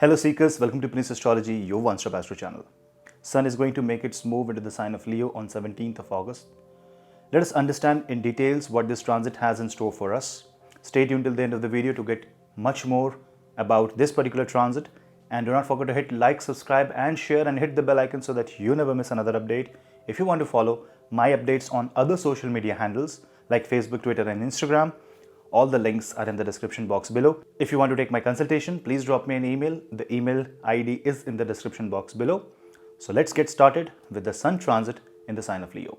Hello Seekers, welcome to Prince Astrology, your one-stop astro channel. Sun is going to make its move into the sign of Leo on 17th of August. Let us understand in details what this transit has in store for us. Stay tuned till the end of the video to get much more about this particular transit, and do not forget to hit like, subscribe and share and hit the bell icon so that you never miss another update. If you want to follow my updates on other social media handles like Facebook, Twitter and Instagram, all the links are in the description box below. If you want to take my consultation, please drop me an email. The email ID is in the description box below. So let's get started with the Sun transit in the sign of Leo.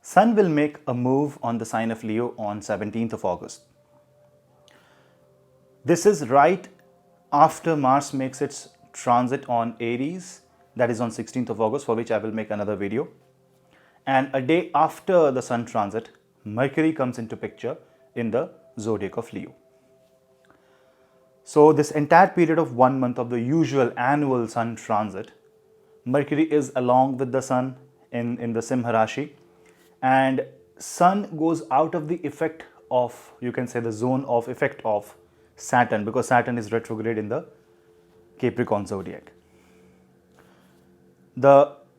Sun will make a move on the sign of Leo on 17th of August. This is right after Mars makes its transit on Aries, that is on 16th of August, for which I will make another video. And a day after the Sun transit, Mercury comes into picture in the zodiac of Leo. So this entire period of 1 month of the usual annual Sun transit, Mercury is along with the Sun in the Simha Rashi, and Sun goes out of the effect of, you can say, the zone of effect of Saturn, because Saturn is retrograde in the Capricorn zodiac.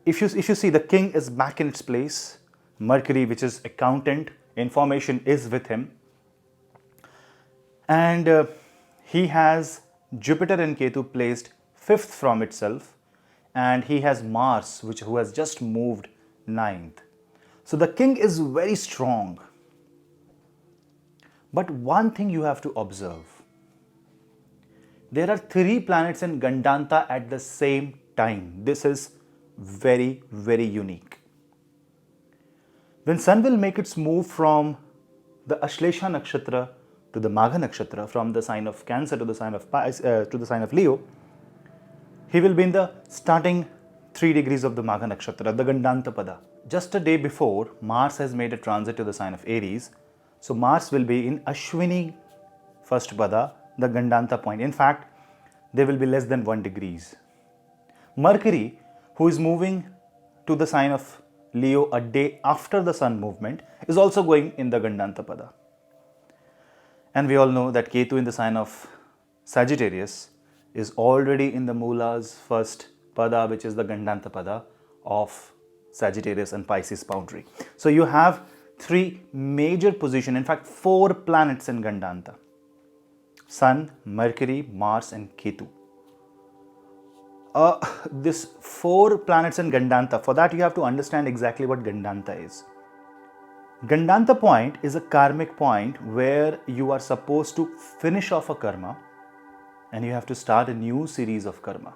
If you see, the king is back in its place. Mercury, which is accountant, information is with him, and he has Jupiter and Ketu placed 5th from itself, and he has Mars, who has just moved 9th. So the king is very strong. But one thing you have to observe. There are 3 planets in Gandanta at the same time. This is very, very unique. When Sun will make its move from the Ashlesha Nakshatra to the Magha Nakshatra, from the sign of Cancer to the sign of Leo, he will be in the starting 3 degrees of the Magha Nakshatra, the Gandanta Pada. Just a day before, Mars has made a transit to the sign of Aries. So Mars will be in Ashwini first Pada, the Gandanta point. In fact, there will be less than 1 degrees. Mercury, who is moving to the sign of Leo a day after the Sun movement, is also going in the Gandanta Pada. And we all know that Ketu in the sign of Sagittarius is already in the Mula's first Pada, which is the Gandanta Pada of Sagittarius and Pisces boundary. So you have 3 major positions, in fact 4 planets in Gandanta. Sun, Mercury, Mars and Ketu. This 4 planets in Gandanta, for that you have to understand exactly what Gandanta is. Gandanta point is a karmic point where you are supposed to finish off a karma and you have to start a new series of karma.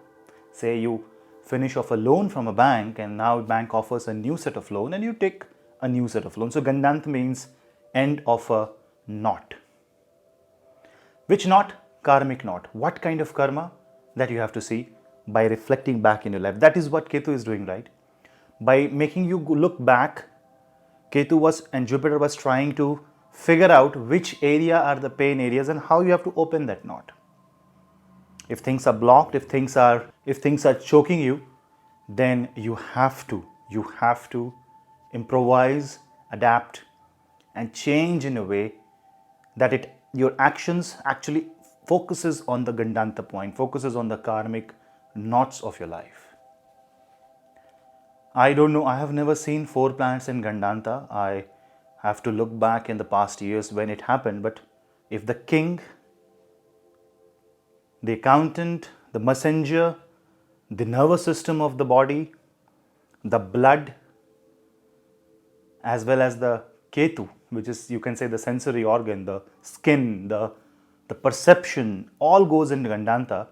Say you finish off a loan from a bank and now bank offers a new set of loan and you take a new set of loan. So Gandanta means end of a knot. Which knot? Karmic knot. What kind of karma? That you have to see by reflecting back in your life. That is what Ketu is doing, right? By making you look back, Ketu and Jupiter was trying to figure out which area are the pain areas and how you have to open that knot. If things are blocked, if things are choking you, then you have to improvise, adapt and change in a way that your actions actually focuses on the Gandanta point, focuses on the karmic knots of your life. I don't know, I have never seen 4 planets in Gandanta. I have to look back in the past years when it happened, but if the king, the accountant, the messenger, the nervous system of the body, the blood, as well as the Ketu, which is, you can say, the sensory organ, the skin, the perception, all goes in Gandanta,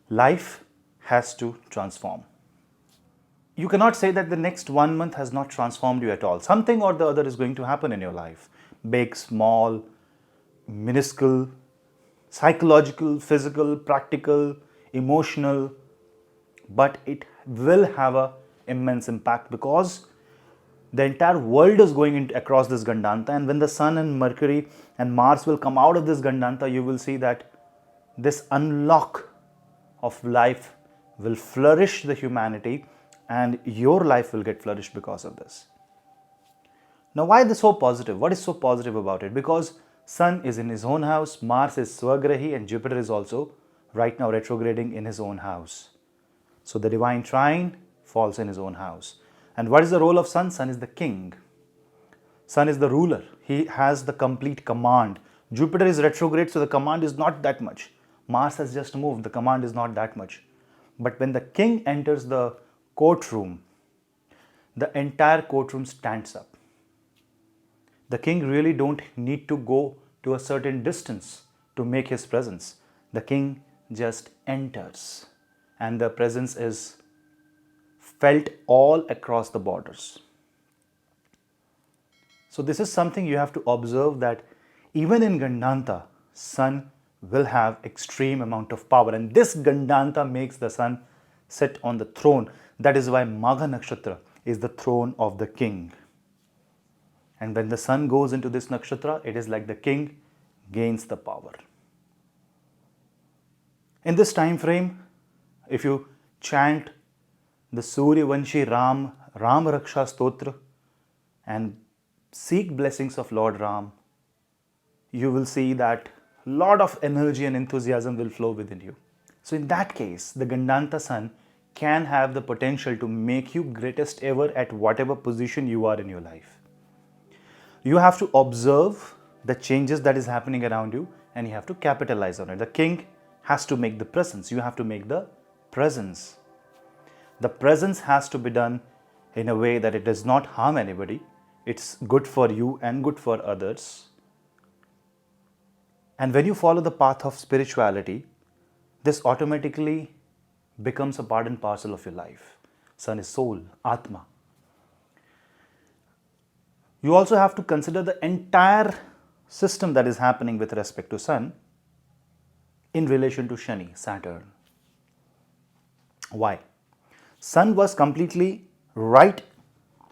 life has to transform. You cannot say that the next 1 month has not transformed you at all. Something or the other is going to happen in your life. Big, small, minuscule, psychological, physical, practical, emotional, but it will have an immense impact because The entire world is going across this Gandanta, and when the Sun and Mercury and Mars will come out of this Gandanta, you will see that this unlock of life will flourish the humanity, and your life will get flourished because of this. Now, why this so positive? What is so positive about it? Because Sun is in his own house, Mars is Swagrahi, and Jupiter is also right now retrograding in his own house. So the divine trine falls in his own house. And what is the role of Sun? Sun is the king. Sun is the ruler. He has the complete command. Jupiter is retrograde, so the command is not that much. Mars has just moved, the command is not that much. But when the king enters the courtroom, the entire courtroom stands up. The king really don't need to go to a certain distance to make his presence. The king just enters, and the presence is felt all across the borders. So this is something you have to observe, that even in Gandanta, Sun will have extreme amount of power, and this Gandanta makes the Sun sit on the throne. That is why Magha Nakshatra is the throne of the king. And when the Sun goes into this nakshatra, it is like the king gains the power. In this time frame, if you chant the Suryavanshi Ram Raksha Stotra and seek blessings of Lord Ram, you will see that a lot of energy and enthusiasm will flow within you. So in that case, the Gandanta Sun can have the potential to make you greatest ever at whatever position you are in your life. You have to observe the changes that is happening around you, and you have to capitalize on it. The king has to make the presence. You have to make the presence. The presence has to be done in a way that it does not harm anybody. It's good for you and good for others. And when you follow the path of spirituality, this automatically becomes a part and parcel of your life. Sun is soul, Atma. You also have to consider the entire system that is happening with respect to Sun in relation to Shani, Saturn. Why? Sun was completely right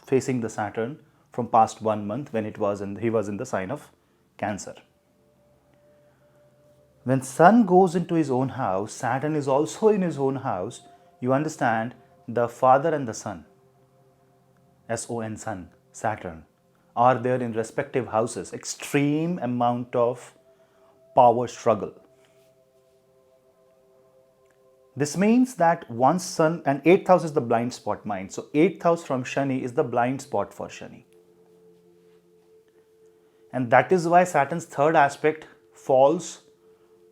facing the Saturn from past 1 month when he was in the sign of Cancer. When Sun goes into his own house, Saturn is also in his own house. You understand, the father and the son, S-O-N, Sun, Saturn, are there in respective houses. Extreme amount of power struggle. This means that once Sun, and 8th house is the blind spot mind. So 8th house from Shani is the blind spot for Shani. And that is why Saturn's third aspect falls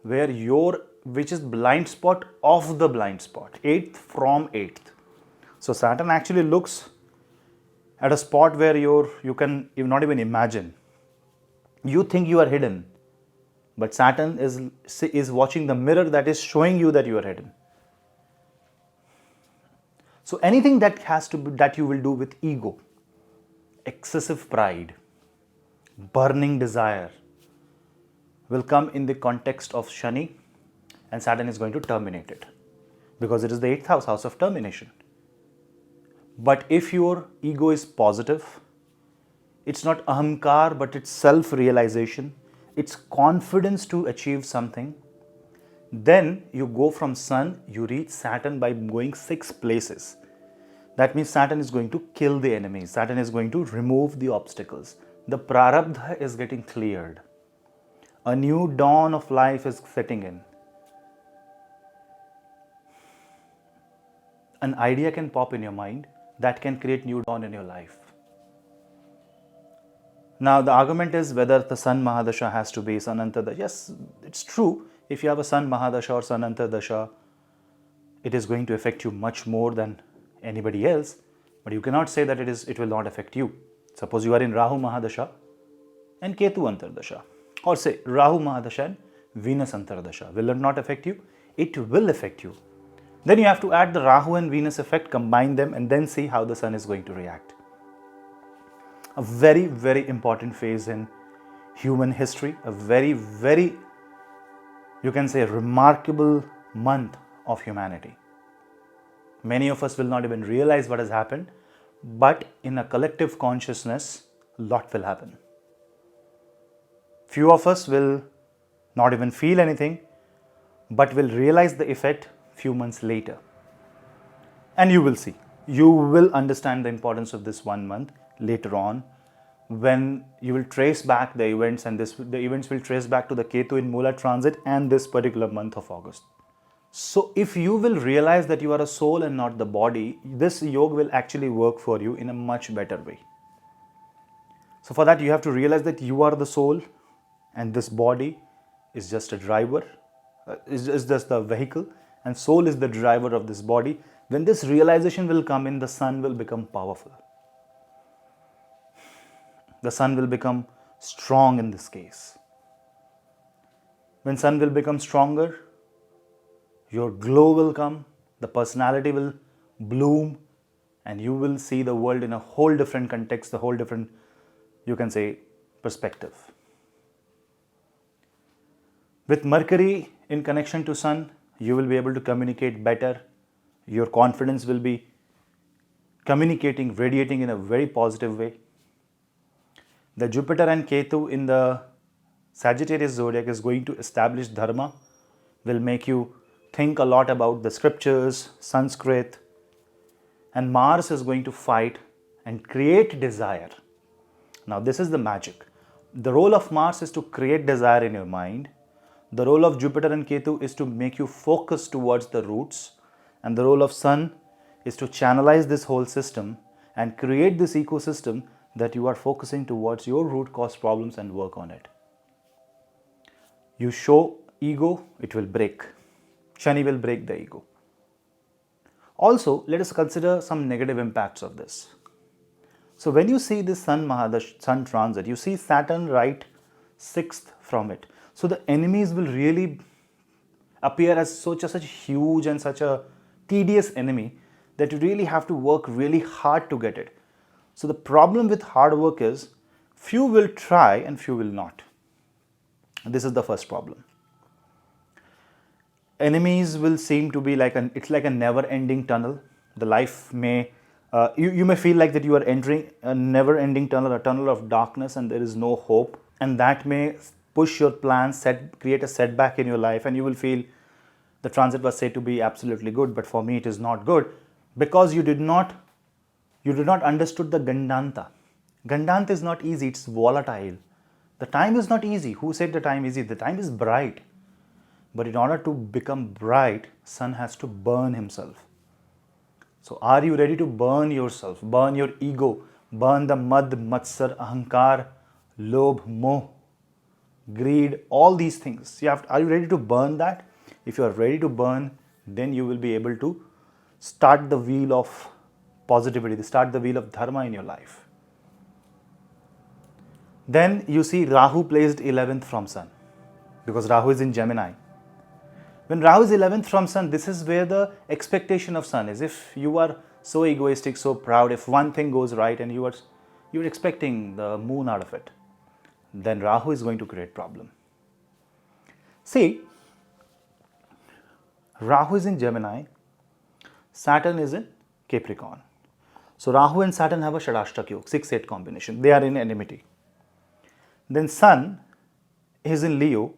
which is blind spot of the blind spot. 8th from 8th. So Saturn actually looks at a spot where you can not even imagine. You think you are hidden, but Saturn is watching the mirror that is showing you that you are hidden. So anything that that you will do with ego, excessive pride, burning desire, will come in the context of Shani, and Saturn is going to terminate it, because it is the 8th house of termination. But if your ego is positive, it's not ahamkar, but it's self-realization, it's confidence to achieve something, then you go from Sun, you reach Saturn by going 6 places. That means Saturn is going to kill the enemies. Saturn is going to remove the obstacles. The prarabdha is getting cleared. A new dawn of life is setting in. An idea can pop in your mind that can create new dawn in your life. Now the argument is whether the Sun Mahadasha has to be Sun Antardasha. Yes, it's true. If you have a Sun Mahadasha or Sun Antardasha, it is going to affect you much more than anybody else. But you cannot say that it will not affect you. Suppose you are in Rahu Mahadasha and Ketu Antardasha. Or say Rahu Mahadasha and Venus Antardasha. Will it not affect you? It will affect you. Then you have to add the Rahu and Venus effect, combine them, and then see how the Sun is going to react. A very, very important phase in human history. A very, very, you can say, remarkable month of humanity. Many of us will not even realize what has happened, but in a collective consciousness, a lot will happen. Few of us will not even feel anything, but will realize the effect few months later. And you will see, you will understand the importance of this 1 month later on, when you will trace back the events, and the events will trace back to the Ketu in Moola transit and this particular month of August. So if you will realize that you are a soul and not the body, this yoga will actually work for you in a much better way. So for that, you have to realize that you are the soul and this body is just a driver, is just the vehicle, and soul is the driver of this body. When this realization will come in, the sun will become powerful. The sun will become strong in this case. When sun will become stronger, your glow will come, the personality will bloom, and you will see the world in a whole different context, a whole different, you can say, perspective. With Mercury in connection to sun, you will be able to communicate better. Your confidence will be communicating, radiating in a very positive way. The Jupiter and Ketu in the Sagittarius zodiac is going to establish dharma, will make you think a lot about the scriptures, Sanskrit, and Mars is going to fight and create desire. Now this is the magic. The role of Mars is to create desire in your mind. The role of Jupiter and Ketu is to make you focus towards the roots, and the role of Sun is to channelize this whole system and create this ecosystem that you are focusing towards your root cause problems and work on it. You show ego, it will break. Shani will break the ego. Also, let us consider some negative impacts of this. So when you see this Sun transit, you see Saturn right 6th from it. So the enemies will really appear as such a huge and such a tedious enemy that you really have to work really hard to get it. So the problem with hard work is few will try and few will not. This is the first problem. Enemies will seem to be it's like a never-ending tunnel. The life may, you may feel like that you are entering a never-ending tunnel, a tunnel of darkness, and there is no hope. And that may push your plans, create a setback in your life, and you will feel the transit was said to be absolutely good, but for me it is not good, because you did not understood the Gandanta. Gandanta is not easy, it's volatile. The time is not easy. Who said the time is easy? The time is bright. But in order to become bright, sun has to burn himself. So are you ready to burn yourself, burn your ego, burn the mad, matsar, ahankar, lobh, moh, greed, all these things? Are you ready to burn that? If you are ready to burn, then you will be able to start the wheel of positivity, start the wheel of dharma in your life. Then you see Rahu placed 11th from Sun, because Rahu is in Gemini. When Rahu is 11th from Sun, this is where the expectation of Sun is. If you are so egoistic, so proud, if one thing goes right and you're expecting the moon out of it, then Rahu is going to create problem. See, Rahu is in Gemini, Saturn is in Capricorn. So Rahu and Saturn have a Shadashtak Yoga, 6-8 combination. They are in enmity. Then Sun is in Leo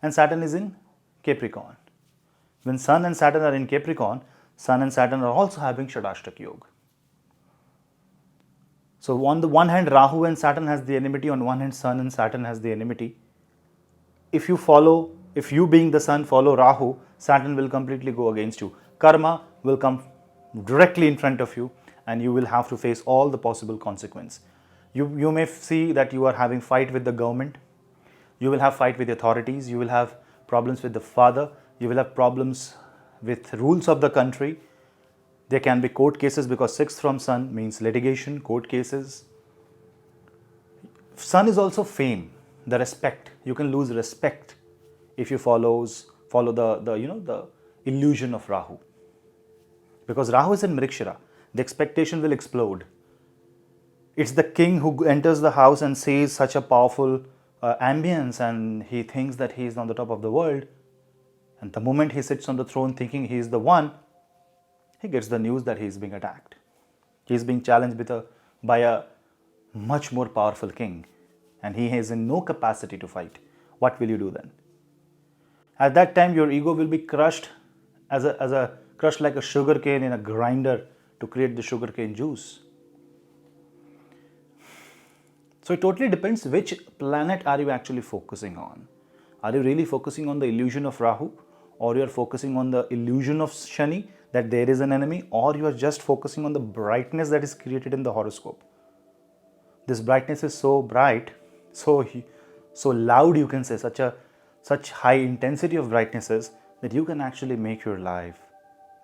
and Saturn is in Capricorn. When Sun and Saturn are in Capricorn, Sun and Saturn are also having Shadashtak Yoga. So on the one hand, Rahu and Saturn has the enmity. On one hand, Sun and Saturn has the enmity. If you being the Sun follow Rahu, Saturn will completely go against you. Karma will come directly in front of you and you will have to face all the possible consequences. You may see that you are having fight with the government. You will have fight with authorities. You will have problems with the father. You will have problems with rules of the country. There can be court cases, because 6th from Sun means litigation, court cases. Sun is also fame, the respect. You can lose respect if you follow the illusion of Rahu. Because Rahu is in Mrikshira, the expectation will explode. It's the king who enters the house and sees such a powerful ambience, and he thinks that he is on the top of the world. And the moment he sits on the throne thinking he is the one, he gets the news that he is being attacked. He is being challenged by a much more powerful king, and he is in no capacity to fight. What will you do then? At that time, your ego will be crushed as a crushed like a sugar cane in a grinder to create the sugar cane juice. So it totally depends which planet are you actually focusing on. Are you really focusing on the illusion of Rahu, or you are focusing on the illusion of Shani, that there is an enemy, or you are just focusing on the brightness that is created in the horoscope? This brightness is so bright, so loud, you can say, such high intensity of brightnesses that you can actually make your life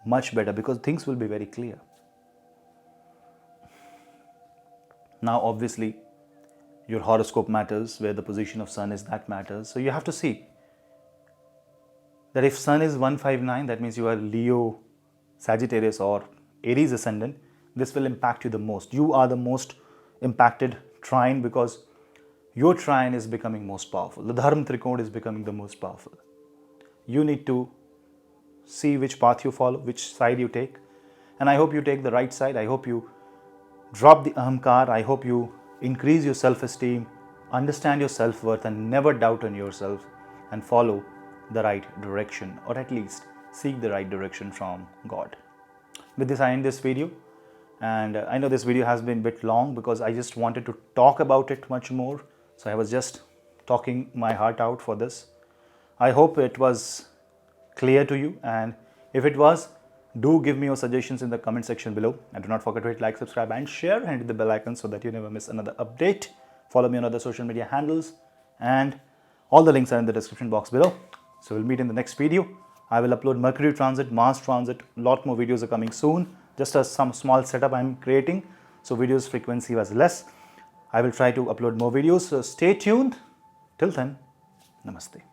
much better, because things will be very clear. Now obviously your horoscope matters, where the position of sun is, that matters. So you have to see that if sun is 159, that means you are Leo, Sagittarius or Aries ascendant, this will impact you the most. You are the most impacted trine, because your trine is becoming most powerful. The Dharma Trikona is becoming the most powerful. You need to see which path you follow, which side you take. And I hope you take the right side. I hope you drop the ahamkar. I hope you increase your self-esteem, understand your self-worth, and never doubt on yourself, and follow the right direction, or at least seek the right direction from God. With this, I end this video. And I know this video has been a bit long, because I just wanted to talk about it much more. So I was just talking my heart out for this. I hope it was clear to you, and if it was, do give me your suggestions in the comment section below, and do not forget to hit like, subscribe and share, and hit the bell icon so that you never miss another update. Follow me on other social media handles, and all the links are in the description box below. So we'll meet in the next video. I will upload Mercury transit, Mars transit, lot more videos are coming soon. Just as some small setup I'm creating, so videos frequency was less. I will try to upload more videos, so stay tuned. Till then, namaste.